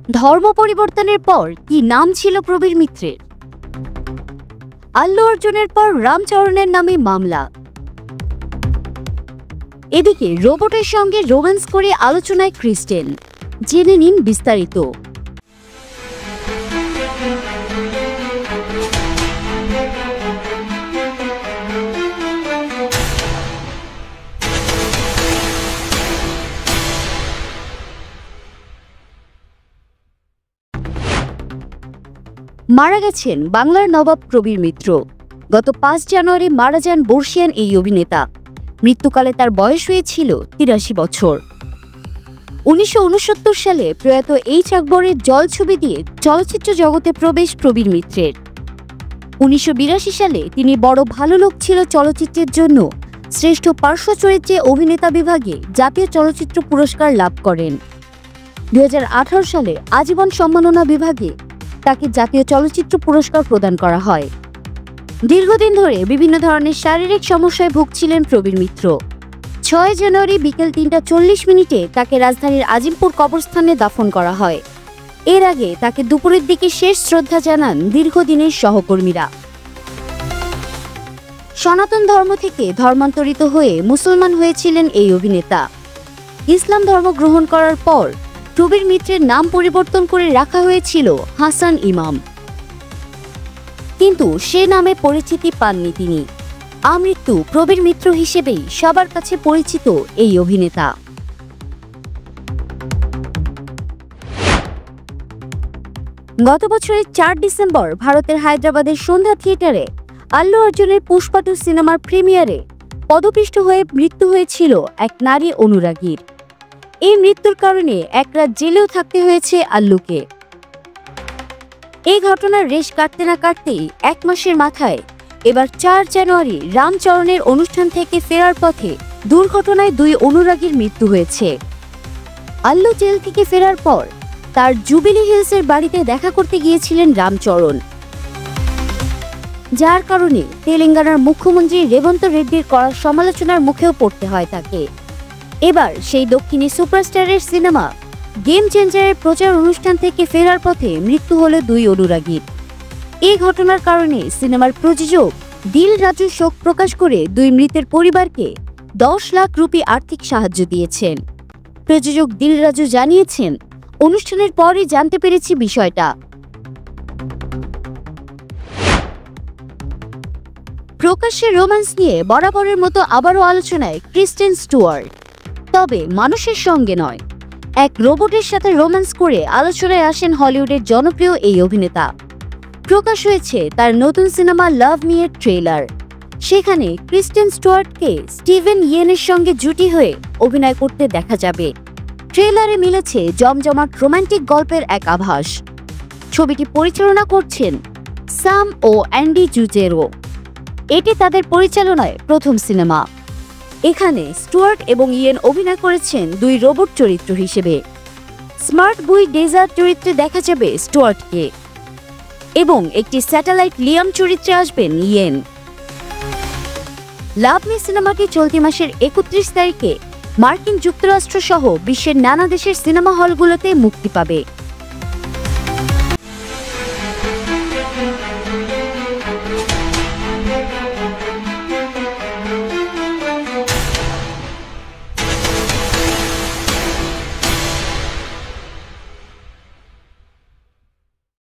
ধর্ম পরিবর্তনের পর কি নাম ছিল প্রবীর মিত্রের? আল্লু অর্জুনের পর রামচরণের নামে মামলা। এদিকে রোবটের সঙ্গে রোম্যান্স করে আলোচনায় ক্রিস্টেন। জেনে নিন বিস্তারিত। মারা গেছেন বাংলার নবাব প্রবীর মিত্র। গত ৫ জানুয়ারি মারা যান বর্ষিয়ান এই অভিনেতা। মৃত্যুকালে তার বয়স হয়েছিল ৮৩ বছর। ১৯৬৯ সালে প্রয়াত এইচ আকবরের জল ছবি দিয়ে চলচ্চিত্র জগতে প্রবেশ প্রবীর মিত্রের। ১৯৮২ সালে তিনি বড় ভালো লোক ছিল চলচ্চিত্রের জন্য শ্রেষ্ঠ পার্শ্ব চরিত্রে অভিনেতা বিভাগে জাতীয় চলচ্চিত্র পুরস্কার লাভ করেন। ২০১৮ সালে আজীবন সম্মাননা বিভাগে তাকে জাতীয় চলচ্চিত্র পুরস্কার প্রদান করা হয়। দীর্ঘদিন ধরে বিভিন্ন ধরনের শারীরিক সমস্যায় ভুগছিলেন প্রবীর মিত্র। ৬ জানুয়ারি বিকেল ৩:৪০ তাকে রাজধানীর আজিমপুর কবরস্থানে দাফন করা হয়। এর আগে তাকে দুপুরের দিকে শেষ শ্রদ্ধা জানান দীর্ঘদিনের সহকর্মীরা। সনাতন ধর্ম থেকে ধর্মান্তরিত হয়ে মুসলমান হয়েছিলেন এই অভিনেতা। ইসলাম ধর্ম গ্রহণ করার পর প্রবীর মিত্রের নাম পরিবর্তন করে রাখা হয়েছিল হাসান ইমাম, কিন্তু সে নামে পরিচিতি পাননি তিনি। আমৃত্যু প্রবীর মিত্র হিসেবেই সবার কাছে পরিচিত এই অভিনেতা। গত বছরের ৪ ডিসেম্বর ভারতের হায়দ্রাবাদের সন্ধ্যা থিয়েটারে আল্লু অর্জুনের পুষ্পা ২ সিনেমার প্রিমিয়ারে পদপিষ্ট হয়ে মৃত্যু হয়েছিল এক নারী অনুরাগীর। এই মৃত্যুর কারণে এক রাত জেলেও থাকতে হয়েছে আল্লুকে। এই ঘটনার রেশ কাটতে না কাটতেই ১ মাসের মাথায় এবার ৪ জানুয়ারি রামচরণের অনুষ্ঠান থেকে ফেরার পথে দুর্ঘটনায় ২ অনুরাগীর মৃত্যু হয়েছে। আল্লু জেল থেকে ফেরার পর তার জুবিলি হিলসের বাড়িতে দেখা করতে গিয়েছিলেন রামচরণ, যার কারণে তেলেঙ্গানার মুখ্যমন্ত্রী রেবন্ত রেড্ডির কড়া সমালোচনার মুখেও পড়তে হয় তাকে। এবার সেই দক্ষিণী সুপারস্টারের সিনেমা গেম চেঞ্জারের প্রচার অনুষ্ঠান থেকে ফেরার পথে মৃত্যু হলো ২ অনুরাগীর। এই ঘটনার কারণে সিনেমার প্রযোজক দিল রাজু শোক প্রকাশ করে ২ মৃতের পরিবারকে ১০ লাখ রুপি আর্থিক সাহায্য দিয়েছেন। প্রযোজক দিল রাজু জানিয়েছেন, অনুষ্ঠানের পরই জানতে পেরেছি বিষয়টা। প্রকাশ্যে রোম্যান্স নিয়ে বরাবরের মতো আবারও আলোচনায় ক্রিস্টেন স্টুয়ার্ট, তবে মানুষের সঙ্গে নয়, এক রোবটের সাথে রোম্যান্স করে আলোচনায় আসেন হলিউডের জনপ্রিয় এই অভিনেতা। প্রকাশ হয়েছে তার নতুন সিনেমা লাভ মি এর ট্রেলার। সেখানে ক্রিস্টেন স্টুয়ার্টকে স্টিভেন ইয়েনের সঙ্গে জুটি হয়ে অভিনয় করতে দেখা যাবে। ট্রেলারে মিলেছে জমজমাট রোমান্টিক গল্পের এক আভাস। ছবিটি পরিচালনা করছেন সাম ও অ্যান্ডি জুজেরো। এটি তাদের পরিচালনায় প্রথম সিনেমা। এখানে স্টুয়ার্ট এবং ইয়েন অভিনয় করেছেন ২ রোবট চরিত্র হিসেবে। স্মার্ট বুই ডেজার্ট চরিত্রে দেখা যাবে স্টুয়ার্টকে এবং একটি স্যাটেলাইট লিয়াম চরিত্রে আসবেন ইয়েন। লাভ মি সিনেমাটি চলতি মাসের ৩১ তারিখে মার্কিন যুক্তরাষ্ট্র সহ বিশ্বের নানা দেশের সিনেমা হলগুলোতে মুক্তি পাবে।